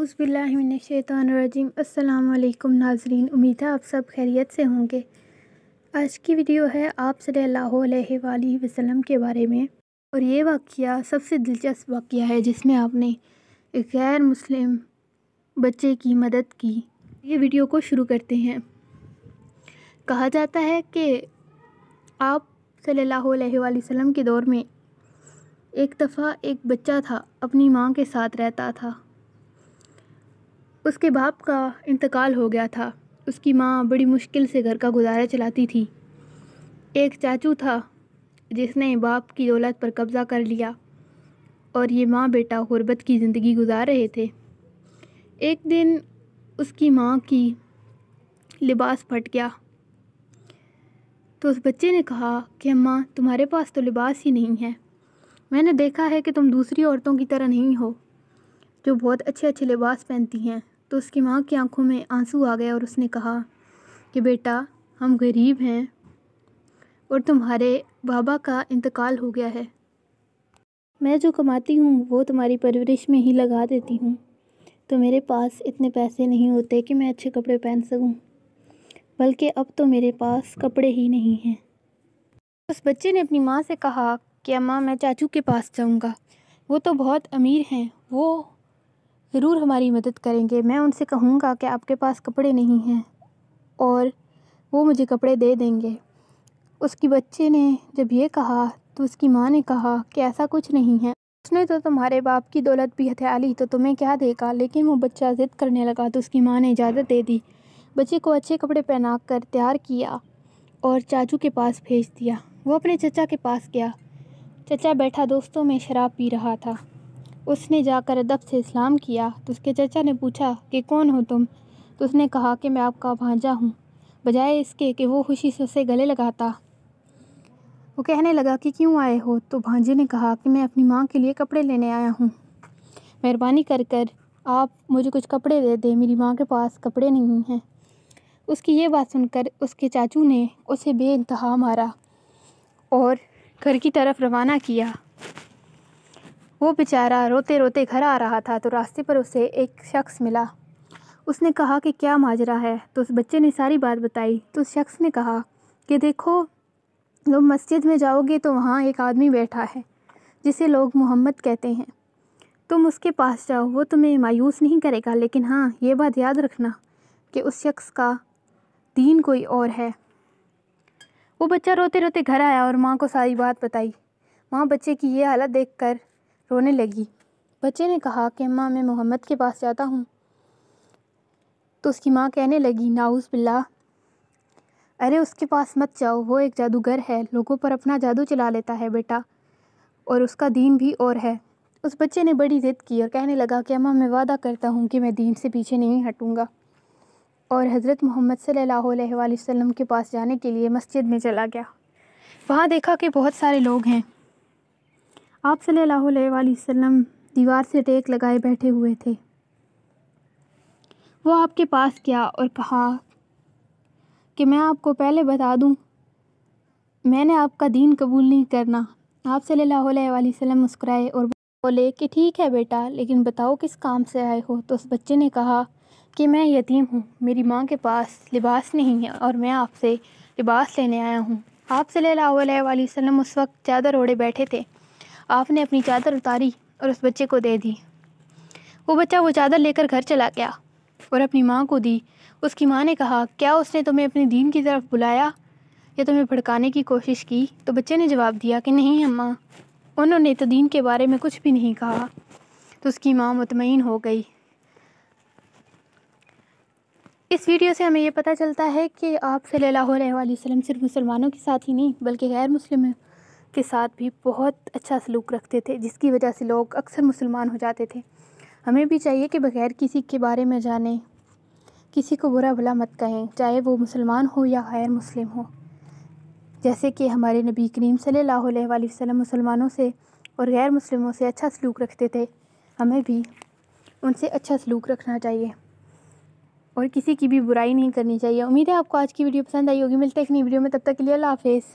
اعوذ باللہ من الشیطان الرجیم۔ السلام علیکم ناظرین، امید ہے آپ سب خیریت سے ہوں گے۔ آج کی ویڈیو ہے آپ صلی اللہ علیہ وآلہ وسلم کے بارے میں، اور یہ واقعہ سب سے دلچسپ واقعہ ہے جس میں آپ نے ایک غیر مسلم بچے کی مدد کی۔ یہ ویڈیو کو شروع کرتے ہیں۔ کہا جاتا ہے کہ آپ صلی اللہ علیہ وآلہ وسلم کے دور میں ایک دفعہ ایک بچہ تھا، اپنی ماں کے ساتھ رہتا تھا۔ اس کے باپ کا انتقال ہو گیا تھا۔ اس کی ماں بڑی مشکل سے گھر کا گزارا چلاتی تھی۔ ایک چاچو تھا جس نے باپ کی دولت پر قبضہ کر لیا، اور یہ ماں بیٹا غربت کی زندگی گزار رہے تھے۔ ایک دن اس کی ماں کی لباس پھٹ گیا، تو اس بچے نے کہا کہ اماں، تمہارے پاس تو لباس ہی نہیں ہے۔ میں نے دیکھا ہے کہ تم دوسری عورتوں کی طرح نہیں ہو جو بہت اچھے اچھے لباس پہنتی ہیں۔ تو اس کی ماں کی آنکھوں میں آنسو آ گئے اور اس نے کہا کہ بیٹا، ہم غریب ہیں اور تمہارے بابا کا انتقال ہو گیا ہے۔ میں جو کماتی ہوں وہ تمہاری پرورش میں ہی لگا دیتی ہوں، تو میرے پاس اتنے پیسے نہیں ہوتے کہ میں اچھے کپڑے پہن سکوں، بلکہ اب تو میرے پاس کپڑے ہی نہیں ہیں۔ اس بچے نے اپنی ماں سے کہا کہ اماں، میں چاچو کے پاس جاؤں گا، وہ تو بہت امیر ہیں، وہ ضرور ہماری مدد کریں گے۔ میں ان سے کہوں گا کہ آپ کے پاس کپڑے نہیں ہیں اور وہ مجھے کپڑے دے دیں گے۔ اس کی بچے نے جب یہ کہا تو اس کی ماں نے کہا کہ ایسا کچھ نہیں ہے، اس نے تو تمہارے باپ کی دولت بھی ہتھیا لی، تو تمہیں کیا دے گا؟ لیکن وہ بچہ ضد کرنے لگا تو اس کی ماں نے اجازت دے دی۔ بچے کو اچھے کپڑے پہنا کر تیار کیا اور چاچو کے پاس بھیج دیا۔ وہ اپنے چچا کے پاس گیا۔ چچا بیٹھا دوستوں میں شراب پی رہا تھا۔ اس نے جا کر ادب سے سلام کیا تو اس کے چچا نے پوچھا کہ کون ہو تم؟ تو اس نے کہا کہ میں آپ کا بھانجا ہوں۔ بجائے اس کے کہ وہ خوشی سے اسے گلے لگاتا، وہ کہنے لگا کہ کیوں آئے ہو؟ تو بھانجے نے کہا کہ میں اپنی ماں کے لیے کپڑے لینے آیا ہوں، مہربانی کر آپ مجھے کچھ کپڑے دے دیں، میری ماں کے پاس کپڑے نہیں ہیں۔ اس کی یہ بات سن کر اس کے چاچو نے اسے بے انتہا مارا اور گھر کی طرف روانہ کیا۔ وہ بیچارہ روتے روتے گھر آ رہا تھا تو راستے پر اسے ایک شخص ملا۔ اس نے کہا کہ کیا ماجرا ہے؟ تو اس بچے نے ساری بات بتائی۔ تو اس شخص نے کہا کہ دیکھو، تم مسجد میں جاؤ گے تو وہاں ایک آدمی بیٹھا ہے جسے لوگ محمد کہتے ہیں، تم اس کے پاس جاؤ، وہ تمہیں مایوس نہیں کرے گا، لیکن ہاں، یہ بات یاد رکھنا کہ اس شخص کا دین کوئی اور ہے۔ وہ بچہ روتے روتے گھر آیا اور ماں کو ساری بات بتائی۔ ماں بچے کی یہ حالت دیکھ کر رونے لگی۔ بچے نے کہا کہ اماں، میں محمد کے پاس جاتا ہوں۔ تو اس کی ماں کہنے لگی، نعوذ باللہ، ارے اس کے پاس مت جاؤ، وہ ایک جادوگر ہے، لوگوں پر اپنا جادو چلا لیتا ہے بیٹا، اور اس کا دین بھی اور ہے۔ اس بچے نے بڑی ضد کی اور کہنے لگا کہ اماں، میں وعدہ کرتا ہوں کہ میں دین سے پیچھے نہیں ہٹوں گا، اور حضرت محمد صلی اللہ علیہ وآلہ وسلم کے پاس جانے کے لیے مسجد میں چلا گیا۔ وہاں دیکھا کہ بہت سارے لوگ ہیں۔ آپ صلی اللہ علیہ وآلہ وسلم دیوار سے ٹیک لگائے بیٹھے ہوئے تھے۔ وہ آپ کے پاس گیا اور کہا کہ میں آپ کو پہلے بتا دوں، میں نے آپ کا دین قبول نہیں کرنا۔ آپ صلی اللہ علیہ وآلہ وسلم مسکرائے اور بولے کہ ٹھیک ہے بیٹا، لیکن بتاؤ کس کام سے آئے ہو؟ تو اس بچے نے کہا کہ میں یتیم ہوں، میری ماں کے پاس لباس نہیں ہے اور میں آپ سے لباس لینے آیا ہوں۔ آپ صلی اللہ علیہ وآلہ وسلم اس وقت چادر اوڑھے بیٹھے تھے۔ آپ نے اپنی چادر اتاری اور اس بچے کو دے دی۔ وہ بچہ وہ چادر لے کر گھر چلا گیا اور اپنی ماں کو دی۔ اس کی ماں نے کہا، کیا اس نے تمہیں اپنے دین کی طرف بلایا یا تمہیں بھڑکانے کی کوشش کی؟ تو بچے نے جواب دیا کہ نہیں اماں، انہوں نے تو دین کے بارے میں کچھ بھی نہیں کہا۔ تو اس کی ماں مطمئن ہو گئی۔ اس ویڈیو سے ہمیں یہ پتہ چلتا ہے کہ آپ صلی اللہ علیہ وآلہ وسلم صرف مسلمانوں کے ساتھ ہی نہیں بلکہ غیر مسلموں کے ساتھ بھی بہت اچھا سلوک رکھتے تھے، جس کی وجہ سے لوگ اکثر مسلمان ہو جاتے تھے۔ ہمیں بھی چاہیے کہ بغیر کسی کے بارے میں جانیں، کسی کو برا بھلا مت کہیں، چاہے وہ مسلمان ہو یا غیر مسلم ہو۔ جیسے کہ ہمارے نبی کریم صلی اللہ علیہ وآلہ وسلم مسلمانوں سے اور غیر مسلموں سے اچھا سلوک رکھتے تھے، ہمیں بھی ان سے اچھا سلوک رکھنا چاہیے اور کسی کی بھی برائی نہیں کرنی چاہیے۔ امید ہے آپ کو آج کی ویڈیو پسند آئی ہوگی۔ ملتے ہیں ایک نئی ویڈیو میں، تب تک کے لیے اللہ حافظ۔